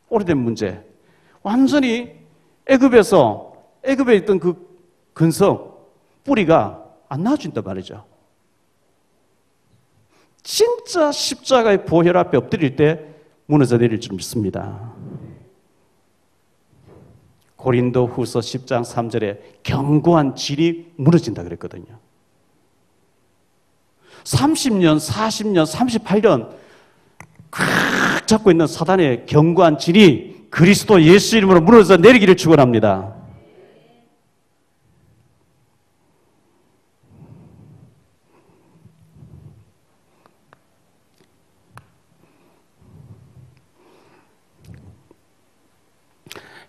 오래된 문제. 완전히 애굽에 있던 그 근석, 뿌리가 안 나아진단 말이죠. 진짜 십자가의 보혈 앞에 엎드릴 때 무너져 내릴 줄 믿습니다. 고린도 후서 10장 3절에 견고한 질이 무너진다 그랬거든요. 30년, 40년, 38년 꽉 잡고 있는 사단의 견고한 질이 그리스도 예수 이름으로 무너져 내리기를 축원합니다.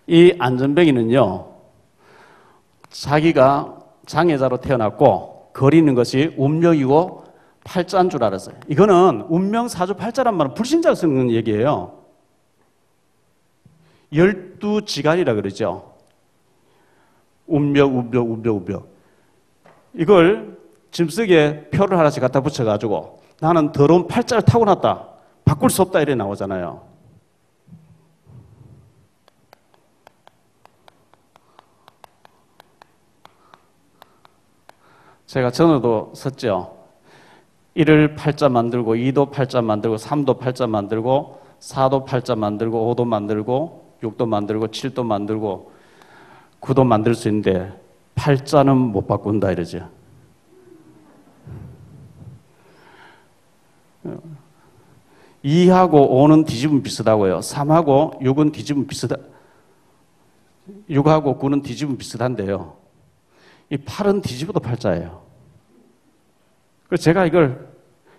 이 안전뱅이는요, 자기가 장애자로 태어났고 거리는 것이 운명이고 팔자인 줄 알았어요. 이거는 운명 사주 팔자란 말은 불신자가 쓰는 얘기예요. 12지간이라 그러죠. 운명. 이걸 짐속에 표를 하나씩 갖다 붙여가지고 나는 더러운 팔자를 타고났다, 바꿀 수 없다, 이래 나오잖아요. 제가 전에도 썼죠. 1을 팔자 만들고 2도 팔자 만들고 3도 팔자 만들고 4도 팔자 만들고 5도 만들고 6도 만들고 7도 만들고 9도 만들 수 있는데 팔자는 못 바꾼다 이러죠. (2하고) (5는) 뒤집으면 비슷하고요. (3하고) (6은) 뒤집으면 6하고 9는 뒤집으면 비슷한데요. 이 8은 뒤집어도 팔자예요. 그래서 제가 이걸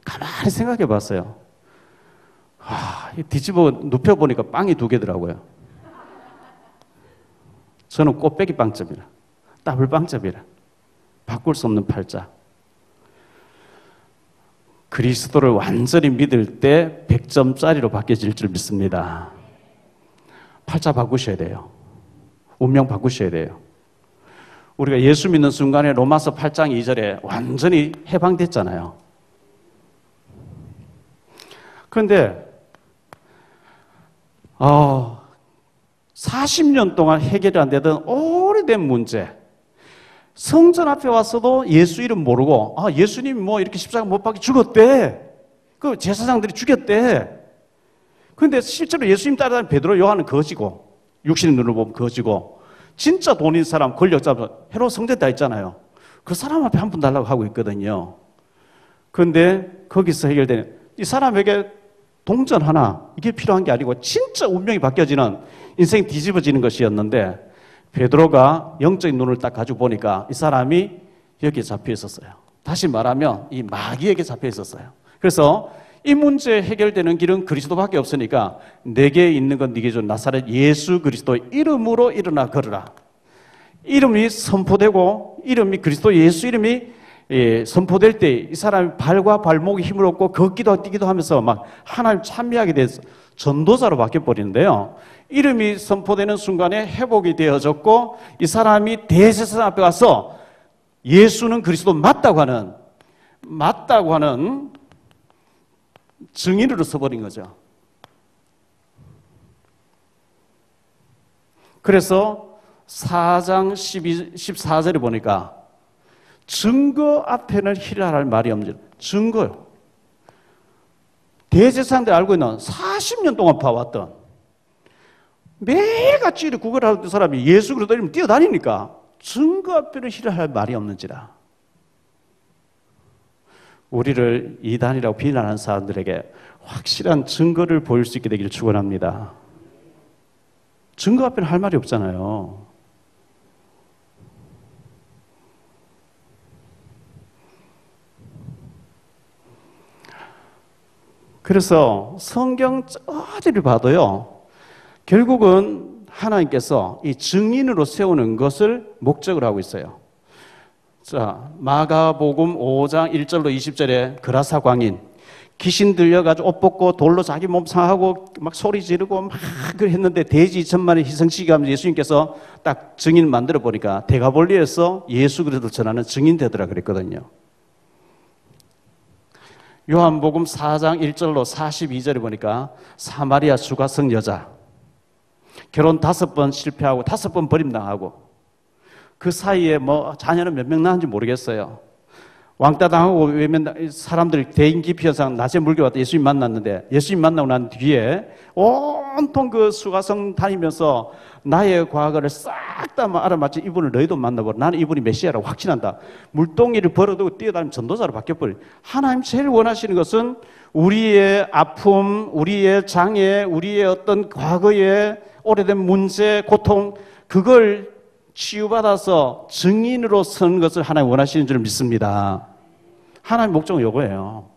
가만히 생각해 봤어요. 뒤집어 눕혀보니까 빵이 2개더라고요. 저는 꽃배기 빵점이라, 더블 빵점이라, 바꿀 수 없는 팔자. 그리스도를 완전히 믿을 때 100점짜리로 바뀌어질 줄 믿습니다. 팔자 바꾸셔야 돼요. 운명 바꾸셔야 돼요. 우리가 예수 믿는 순간에 로마서 8장 2절에 완전히 해방됐잖아요. 그런데 40년 동안 해결이 안 되던 오래된 문제, 성전 앞에 와서도 예수 이름 모르고 예수님이 뭐 이렇게 십자가 못 박혀 죽었대, 그 제사장들이 죽였대. 그런데 실제로 예수님 따라다니는 베드로, 요한은 거지고, 육신의 눈으로 보면 거지고, 진짜 돈 있는 사람, 권력자, 헤롯 성대 다 있잖아요. 그 사람 앞에 한 푼 달라고 하고 있거든요. 그런데 거기서 해결되는, 이 사람에게 동전 하나, 이게 필요한 게 아니고 진짜 운명이 바뀌어지는, 인생이 뒤집어지는 것이었는데, 베드로가 영적인 눈을 딱 가지고 보니까 이 사람이 여기에 잡혀 있었어요. 다시 말하면 이 마귀에게 잡혀 있었어요. 그래서 이 문제 해결되는 길은 그리스도밖에 없으니까 내게 있는 건 네게 준 나사렛 예수 그리스도 이름으로 일어나 걸으라. 이름이 선포되고, 이름이 그리스도 예수 이름이 선포될 때 이 사람이 발과 발목에 힘을 얻고 걷기도 뛰기도 하면서 막 하나님 찬미하게 돼서 전도자로 바뀌어버리는데요. 이름이 선포되는 순간에 회복이 되어졌고, 이 사람이 대제사장 앞에 가서 예수는 그리스도 맞다고 하는 증인으로 서버린 거죠. 그래서 4장 14절에 보니까 증거 앞에는 희라할 말이 없는 증거요. 대제사장들 알고 있는 40년 동안 봐왔던 매일같이 구걸하던 사람이 예수 그리스도 이름 뛰어다니니까 증거 앞에는 희라할 말이 없는지라. 우리를 이단이라고 비난하는 사람들에게 확실한 증거를 보일 수 있게 되기를 축원합니다. 증거 앞에는 할 말이 없잖아요. 그래서 성경 어디를 봐도요, 결국은 하나님께서 이 증인으로 세우는 것을 목적으로 하고 있어요. 자, 마가복음 5장 1절로 20절에 그라사 광인, 귀신 들려가지고 옷 벗고 돌로 자기 몸 상하고 막 소리 지르고 막 했는데 돼지 2천마리 희생시키게 하면서 예수님께서 딱 증인 만들어 보니까 데가볼리에서 예수 그리스도를 전하는 증인 되더라 그랬거든요. 요한복음 4장 1절로 42절에 보니까 사마리아 수가성 여자, 결혼 5번 실패하고 5번 버림당하고 그 사이에 뭐 자녀는 몇 명 낳았는지 모르겠어요. 왕따 당하고 외면 사람들 대인 기피 현상 낮에 물겨왔다 예수님 만났는데 예수님 만나고 난 뒤에 온통 그 수가성 다니면서 나의 과거를 싹 다 알아맞힌 이분을 너희도 만나보라. 나는 이분이 메시아라고 확신한다. 물동이를 벌어두고 뛰어다니면 전도자로 바뀌어버려. 하나님 제일 원하시는 것은 우리의 아픔, 우리의 장애, 우리의 어떤 과거의 오래된 문제, 고통, 그걸 치유받아서 증인으로 서는 것을 하나님 원하시는 줄 믿습니다. 하나님 목적은 이거예요.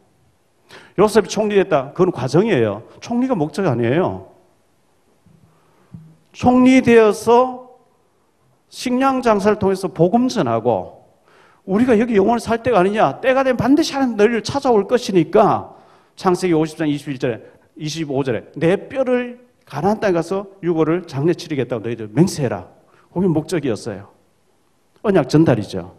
요셉이 총리됐다. 그건 과정이에요. 총리가 목적이 아니에요. 총리 되어서 식량 장사를 통해서 복음 전하고 우리가 여기 영원히 살 때가 아니냐. 때가 되면 반드시 하나님 너희를 찾아올 것이니까 창세기 50장 21절에 25절에 내 뼈를 가나안 땅에 가서 유고를 장례 치르겠다고 너희들 맹세해라. 그게 목적이었어요. 언약 전달이죠.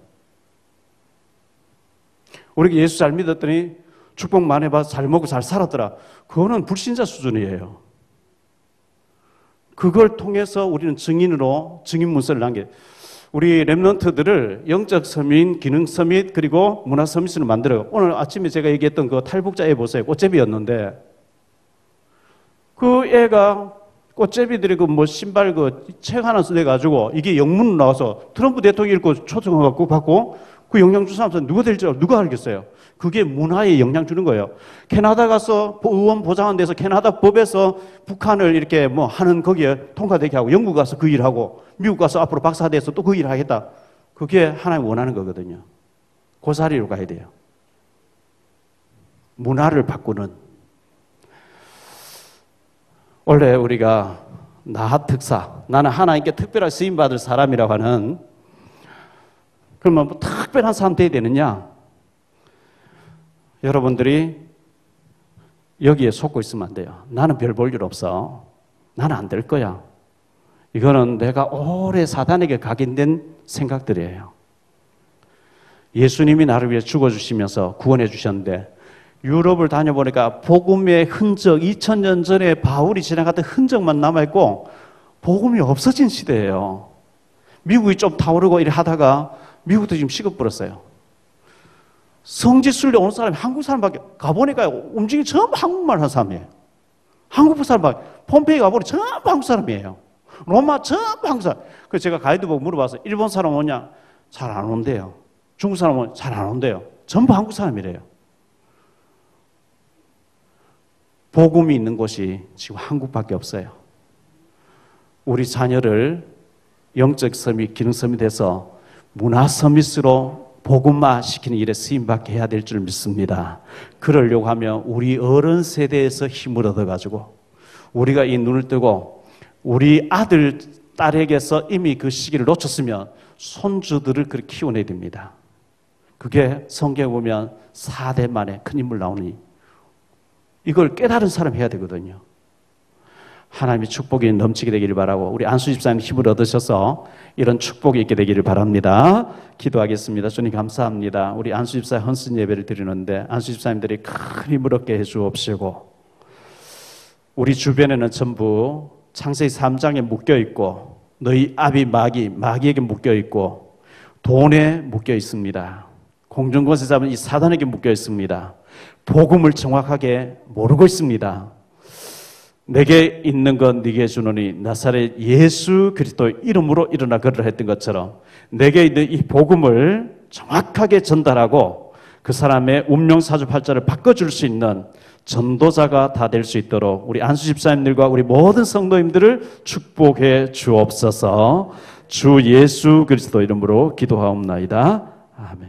우리가 예수 잘 믿었더니 축복 많이 받아서 잘 먹고 잘 살았더라. 그거는 불신자 수준이에요. 그걸 통해서 우리는 증인으로 증인 문서를 남겨. 우리 랩런트들을 영적 서민, 기능 서밋 그리고 문화 서밋으로 만들어요. 오늘 아침에 제가 얘기했던 그 탈북자 애 보세요. 꽃제비였는데 그 애가 꽃제비들이 그 뭐 신발 그 책 하나 써가지고 이게 영문으로 나와서 트럼프 대통령 읽고 초청해갖고 받고 그 영향 준 사람 누가 될지 누가 알겠어요? 그게 문화에 영향 주는 거예요. 캐나다 가서 의원 보장한 데서 캐나다 법에서 북한을 이렇게 뭐 하는 거기에 통과되게 하고 영국 가서 그 일하고 미국 가서 앞으로 박사돼서 또 그 일을 하겠다. 그게 하나님 원하는 거거든요. 그 자리로 가야 돼요. 문화를 바꾸는. 원래 우리가 나핫 특사, 나는 하나님께 특별하게 쓰임받을 사람이라고 하는, 그러면 뭐 특별한 사람 돼야 되느냐? 여러분들이 여기에 속고 있으면 안 돼요. 나는 별 볼 일 없어. 나는 안 될 거야. 이거는 내가 오래 사단에게 각인된 생각들이에요. 예수님이 나를 위해 죽어주시면서 구원해 주셨는데 유럽을 다녀보니까 복음의 흔적, 2000년 전에 바울이 지나갔던 흔적만 남아있고 복음이 없어진 시대예요. 미국이 좀 타오르고 이래 하다가 미국도 지금 식어버렸어요. 성지순례 오는 사람이 한국 사람밖에, 가보니까 움직이 전부 한국말 하는 사람이에요. 한국 사람밖에, 폼페이 가보니 전부 한국 사람이에요. 로마 전부 한국 사람. 그래서 제가 가이드 보고 물어봤어요. 일본 사람 오냐? 잘 안 온대요. 중국 사람 오냐? 잘 안 온대요. 전부 한국 사람이래요. 복음이 있는 곳이 지금 한국밖에 없어요. 우리 자녀를 영적 서밋, 기능 서밋에서 문화 서밋으로 복음화 시키는 일에 쓰임받게 해야 될 줄 믿습니다. 그러려고 하면 우리 어른 세대에서 힘을 얻어가지고 우리가 이 눈을 뜨고 우리 아들, 딸에게서 이미 그 시기를 놓쳤으면 손주들을 그렇게 키워내야 됩니다. 그게 성경에 보면 4대 만에 큰 인물 나오니 이걸 깨달은 사람 해야 되거든요. 하나님의 축복이 넘치게 되기를 바라고 우리 안수 집사님 힘을 얻으셔서 이런 축복이 있게 되기를 바랍니다. 기도하겠습니다. 주님 감사합니다. 우리 안수 집사 헌신 예배를 드리는데 안수 집사님들이 큰 힘을 얻게 해 주옵시고 우리 주변에는 전부 창세기 3장에 묶여 있고 너희 아비 마귀에게 묶여 있고 돈에 묶여 있습니다. 공중권세 잡은 이 사단에게 묶여 있습니다. 복음을 정확하게 모르고 있습니다. 내게 있는 건 네게 주노니 나사렛 예수 그리스도 이름으로 일어나 걸으라 했던 것처럼 내게 있는 이 복음을 정확하게 전달하고 그 사람의 운명 사주팔자를 바꿔줄 수 있는 전도자가 다 될 수 있도록 우리 안수 집사님들과 우리 모든 성도님들을 축복해 주옵소서. 주 예수 그리스도 이름으로 기도하옵나이다. 아멘.